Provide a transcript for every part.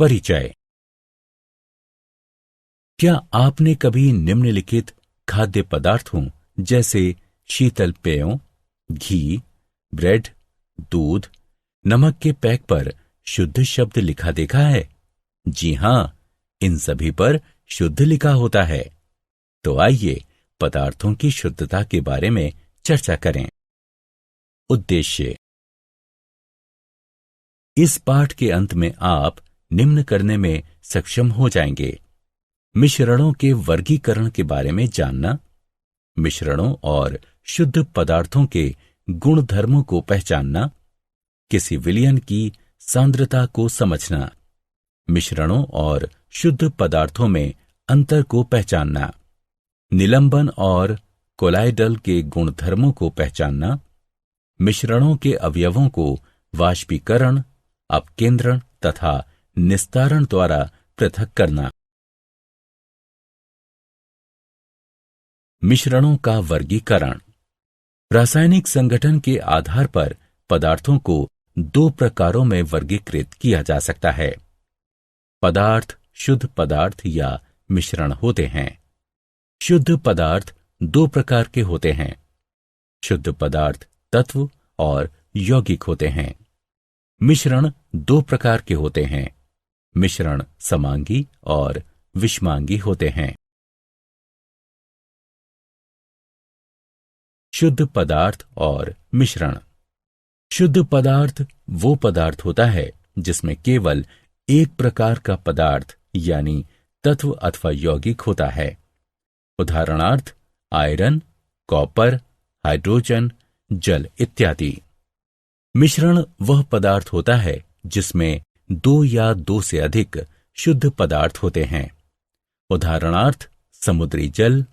परिचय। क्या आपने कभी निम्नलिखित खाद्य पदार्थों जैसे शीतल पेयों, घी, ब्रेड, दूध, नमक के पैक पर शुद्ध शब्द लिखा देखा है? जी हां, इन सभी पर शुद्ध लिखा होता है। तो आइए पदार्थों की शुद्धता के बारे में चर्चा करें। उद्देश्य। इस पाठ के अंत में आप निम्न करने में सक्षम हो जाएंगे: मिश्रणों के वर्गीकरण के बारे में जानना, मिश्रणों और शुद्ध पदार्थों के गुणधर्मों को पहचानना, किसी विलयन की सांद्रता को समझना, मिश्रणों और शुद्ध पदार्थों में अंतर को पहचानना, निलंबन और कोलाइडल के गुणधर्मों को पहचानना, मिश्रणों के अवयवों को वाष्पीकरण, अपकेंद्रण तथा निस्तारण द्वारा पृथक करना। मिश्रणों का वर्गीकरण। रासायनिक संगठन के आधार पर पदार्थों को दो प्रकारों में वर्गीकृत किया जा सकता है। पदार्थ शुद्ध पदार्थ या मिश्रण होते हैं। शुद्ध पदार्थ दो प्रकार के होते हैं। शुद्ध पदार्थ तत्व और यौगिक होते हैं। मिश्रण दो प्रकार के होते हैं। मिश्रण समांगी और विषमांगी होते हैं। शुद्ध पदार्थ और मिश्रण। शुद्ध पदार्थ वो पदार्थ होता है जिसमें केवल एक प्रकार का पदार्थ यानी तत्व अथवा यौगिक होता है। उदाहरणार्थ आयरन, कॉपर, हाइड्रोजन, जल इत्यादि। मिश्रण वह पदार्थ होता है जिसमें दो या दो से अधिक शुद्ध पदार्थ होते हैं। उदाहरणार्थ समुद्री जल,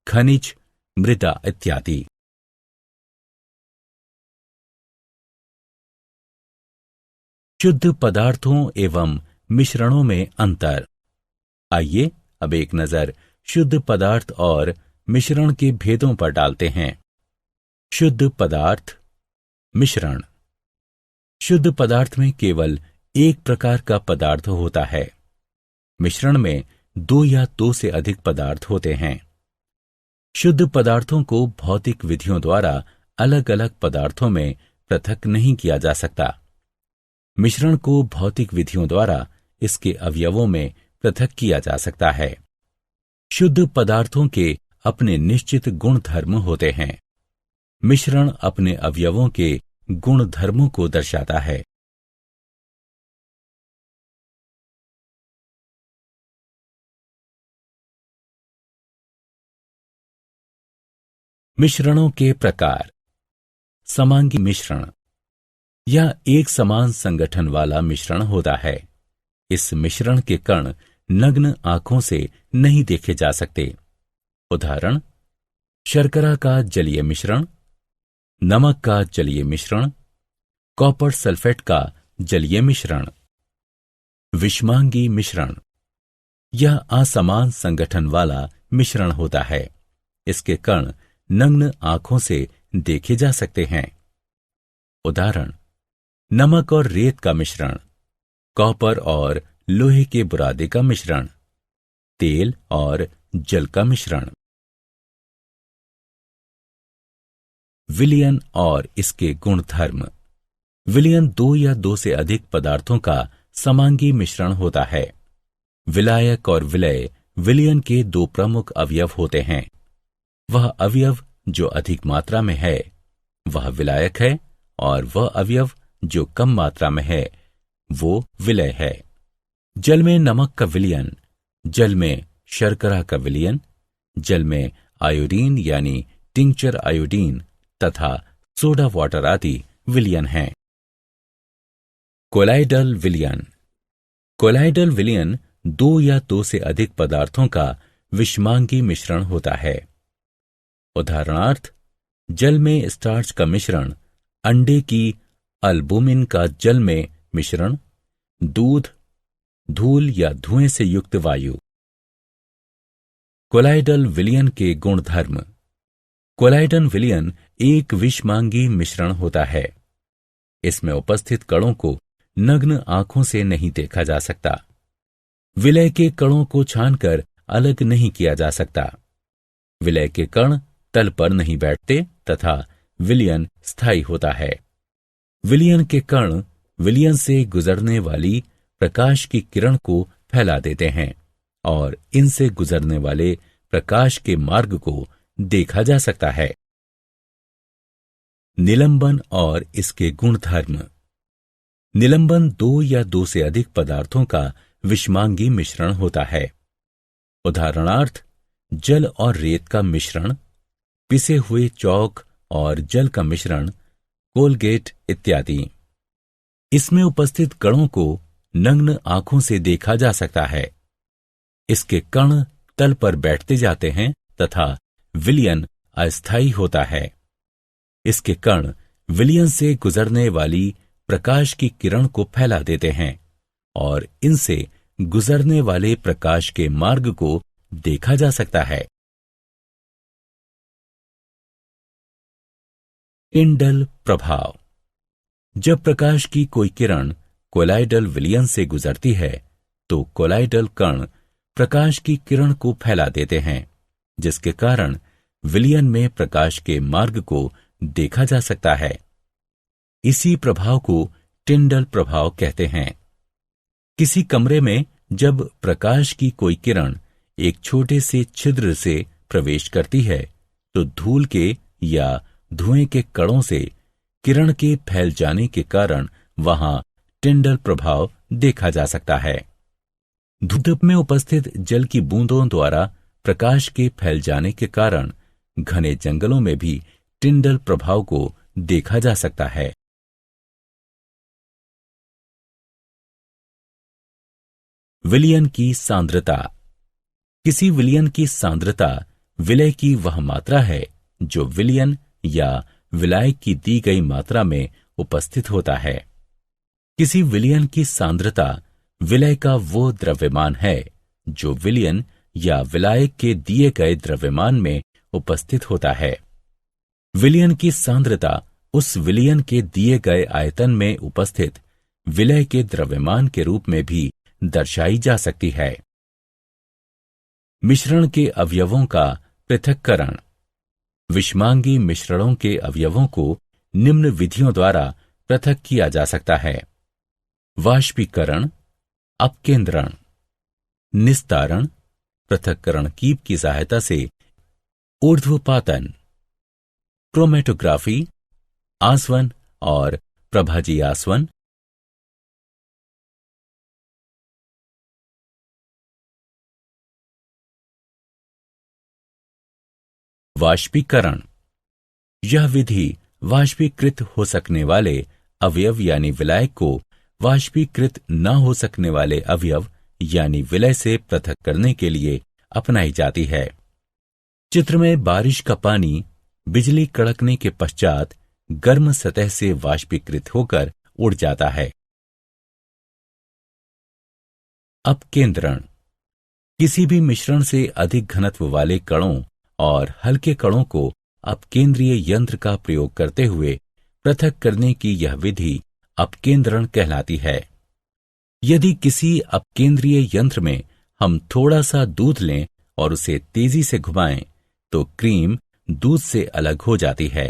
खनिज, मृदा इत्यादि। शुद्ध पदार्थों एवं मिश्रणों में अंतर। आइए अब एक नजर शुद्ध पदार्थ और मिश्रण के भेदों पर डालते हैं। शुद्ध पदार्थ, मिश्रण। शुद्ध पदार्थ में केवल एक प्रकार का पदार्थ होता है। मिश्रण में दो या दो से अधिक पदार्थ होते हैं। शुद्ध पदार्थों को भौतिक विधियों द्वारा अलग अलग पदार्थों में पृथक नहीं किया जा सकता। मिश्रण को भौतिक विधियों द्वारा इसके अवयवों में पृथक किया जा सकता है। शुद्ध पदार्थों के अपने निश्चित गुणधर्म होते हैं। मिश्रण अपने अवयवों के गुणधर्मों को दर्शाता है। मिश्रणों के प्रकार। समांगी मिश्रण या एक समान संगठन वाला मिश्रण होता है। इस मिश्रण के कण नग्न आंखों से नहीं देखे जा सकते। उदाहरण शर्करा का जलीय मिश्रण, नमक का जलीय मिश्रण, कॉपर सल्फेट का जलीय मिश्रण। विषमांगी मिश्रण यह असमान संगठन वाला मिश्रण होता है। इसके कण नग्न आंखों से देखे जा सकते हैं। उदाहरण नमक और रेत का मिश्रण, कॉपर और लोहे के बुरादे का मिश्रण, तेल और जल का मिश्रण। विलयन और इसके गुणधर्म। विलयन दो या दो से अधिक पदार्थों का समांगी मिश्रण होता है। विलायक और विलय विलयन के दो प्रमुख अवयव होते हैं। वह अवयव जो अधिक मात्रा में है वह विलायक है और वह अवयव जो कम मात्रा में है वो विलय है। जल में नमक का विलयन, जल में शर्करा का विलयन, जल में आयोडीन यानी टिंचर आयोडीन तथा सोडा वाटर आदि विलयन हैं। कोलाइडल विलयन। कोलाइडल विलयन दो या दो से अधिक पदार्थों का विषमांगी मिश्रण होता है। उदाहरणार्थ जल में स्टार्च का मिश्रण, अंडे की अल्बुमिन का जल में मिश्रण, दूध, धूल या धुएं से युक्त वायु। कोलाइडल विलयन के गुणधर्म। कोलाइडल विलयन एक विषमांगी मिश्रण होता है। इसमें उपस्थित कणों को नग्न आंखों से नहीं देखा जा सकता। विलय के कणों को छानकर अलग नहीं किया जा सकता। विलय के कण तल पर नहीं बैठते तथा विलयन स्थायी होता है। विलयन के कण विलयन से गुजरने वाली प्रकाश की किरण को फैला देते हैं और इनसे गुजरने वाले प्रकाश के मार्ग को देखा जा सकता है। निलंबन और इसके गुणधर्म। निलंबन दो या दो से अधिक पदार्थों का विषमांगी मिश्रण होता है। उदाहरणार्थ, जल और रेत का मिश्रण, पिसे हुए चौक और जल का मिश्रण, कोलगेट इत्यादि। इसमें उपस्थित कणों को नग्न आंखों से देखा जा सकता है। इसके कण तल पर बैठते जाते हैं तथा विलयन अस्थायी होता है। इसके कण विलयन से गुजरने वाली प्रकाश की किरण को फैला देते हैं और इनसे गुजरने वाले प्रकाश के मार्ग को देखा जा सकता है। टिंडल प्रभाव। जब प्रकाश की कोई किरण कोलाइडल विलयन से गुजरती है तो कोलाइडल कण प्रकाश की किरण को फैला देते हैं, जिसके कारण विलयन में प्रकाश के मार्ग को देखा जा सकता है। इसी प्रभाव को टिंडल प्रभाव कहते हैं। किसी कमरे में जब प्रकाश की कोई किरण एक छोटे से छिद्र से प्रवेश करती है तो धूल के या धुएं के कणों से किरण के फैल जाने के कारण वहां टिंडल प्रभाव देखा जा सकता है। धूप में उपस्थित जल की बूंदों द्वारा प्रकाश के फैल जाने के कारण घने जंगलों में भी टिंडल प्रभाव को देखा जा सकता है। विलयन की सांद्रता। किसी विलयन की सांद्रता विलय की वह मात्रा है जो विलयन या विलायक की दी गई मात्रा में उपस्थित होता है। किसी विलयन की सांद्रता विलय का वो द्रव्यमान है जो विलयन या विलायक के दिए गए द्रव्यमान में उपस्थित होता है। विलयन की सांद्रता उस विलयन के दिए गए आयतन में उपस्थित विलय के द्रव्यमान के रूप में भी दर्शाई जा सकती है। मिश्रण के अवयवों का पृथक्करण। विषमांगी मिश्रणों के अवयवों को निम्न विधियों द्वारा पृथक किया जा सकता है: वाष्पीकरण, अपकेंद्रण, निस्तारण, पृथक्करण कीप की सहायता से ऊर्ध्वपातन, क्रोमेटोग्राफी, आसवन और प्रभाजी आसवन। वाष्पीकरण। यह विधि वाष्पीकृत हो सकने वाले अवयव यानी विलायक को वाष्पीकृत न हो सकने वाले अवयव यानी विलय से पृथक करने के लिए अपनाई जाती है। चित्र में बारिश का पानी बिजली कड़कने के पश्चात गर्म सतह से वाष्पीकृत होकर उड़ जाता है। अपकेंद्रण। किसी भी मिश्रण से अधिक घनत्व वाले कणों और हल्के कणों को अपकेंद्रीय यंत्र का प्रयोग करते हुए पृथक करने की यह विधि अपकेंद्रण कहलाती है। यदि किसी अपकेंद्रीय यंत्र में हम थोड़ा सा दूध लें और उसे तेजी से घुमाएं तो क्रीम दूध से अलग हो जाती है,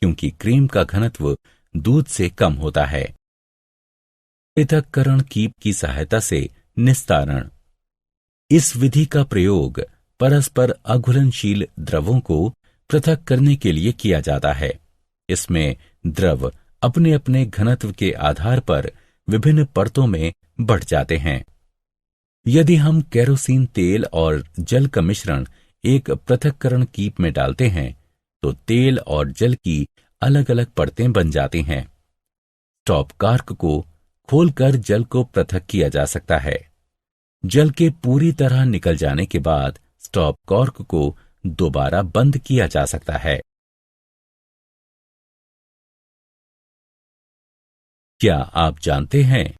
क्योंकि क्रीम का घनत्व दूध से कम होता है। पृथक्करण कीप की सहायता से निस्तारण। इस विधि का प्रयोग परस्पर अघुलनशील द्रवों को पृथक करने के लिए किया जाता है। इसमें द्रव अपने अपने घनत्व के आधार पर विभिन्न परतों में बढ़ जाते हैं। यदि हम केरोसिन तेल और जल का मिश्रण एक पृथक्करण कीप में डालते हैं तो तेल और जल की अलग अलग परतें बन जाती हैं। स्टॉप कॉर्क को खोलकर जल को पृथक किया जा सकता है। जल के पूरी तरह निकल जाने के बाद स्टॉप कॉर्क को दोबारा बंद किया जा सकता है। क्या आप जानते हैं,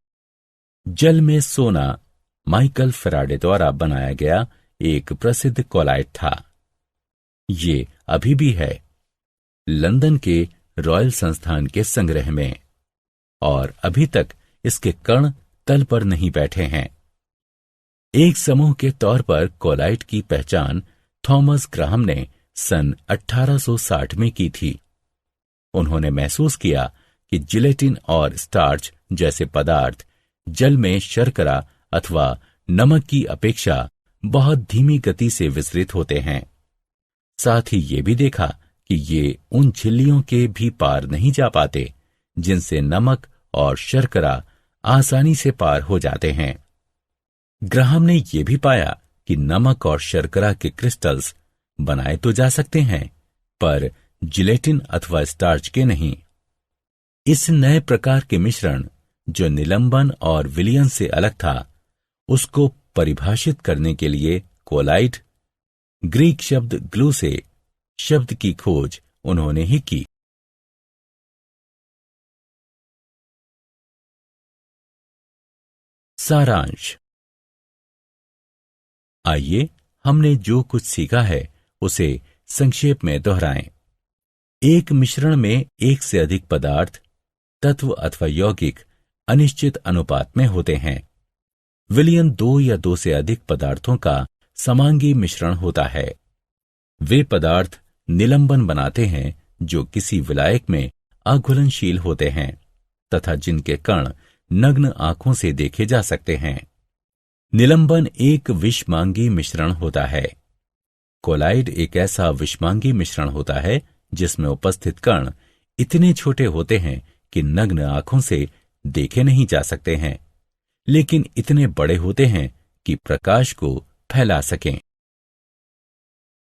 जल में सोना माइकल फैराडे द्वारा बनाया गया एक प्रसिद्ध कोलाइट था। ये अभी भी है लंदन के रॉयल संस्थान के संग्रह में और अभी तक इसके कण तल पर नहीं बैठे हैं। एक समूह के तौर पर कोलाइट की पहचान थॉमस ग्राहम ने सन 1860 में की थी। उन्होंने महसूस किया कि जिलेटिन और स्टार्च जैसे पदार्थ जल में शर्करा अथवा नमक की अपेक्षा बहुत धीमी गति से विसरित होते हैं। साथ ही ये भी देखा कि ये उन झिल्लियों के भी पार नहीं जा पाते जिनसे नमक और शर्करा आसानी से पार हो जाते हैं। ग्राहम ने यह भी पाया कि नमक और शर्करा के क्रिस्टल्स बनाए तो जा सकते हैं, पर जिलेटिन अथवा स्टार्च के नहीं। इस नए प्रकार के मिश्रण जो निलंबन और विलियन से अलग था, उसको परिभाषित करने के लिए कोलाइड, ग्रीक शब्द ग्लू से शब्द की खोज उन्होंने ही की। सारांश। आइए हमने जो कुछ सीखा है उसे संक्षेप में दोहराएं। एक मिश्रण में एक से अधिक पदार्थ, तत्व अथवा यौगिक अनिश्चित अनुपात में होते हैं। विलयन दो या दो से अधिक पदार्थों का समांगी मिश्रण होता है। वे पदार्थ निलंबन बनाते हैं जो किसी विलायक में अघुलनशील होते हैं तथा जिनके कण नग्न आंखों से देखे जा सकते हैं। निलंबन एक विषमांगी मिश्रण होता है। कोलाइड एक ऐसा विषमांगी मिश्रण होता है जिसमें उपस्थित कण इतने छोटे होते हैं कि नग्न आंखों से देखे नहीं जा सकते हैं, लेकिन इतने बड़े होते हैं कि प्रकाश को फैला सकें।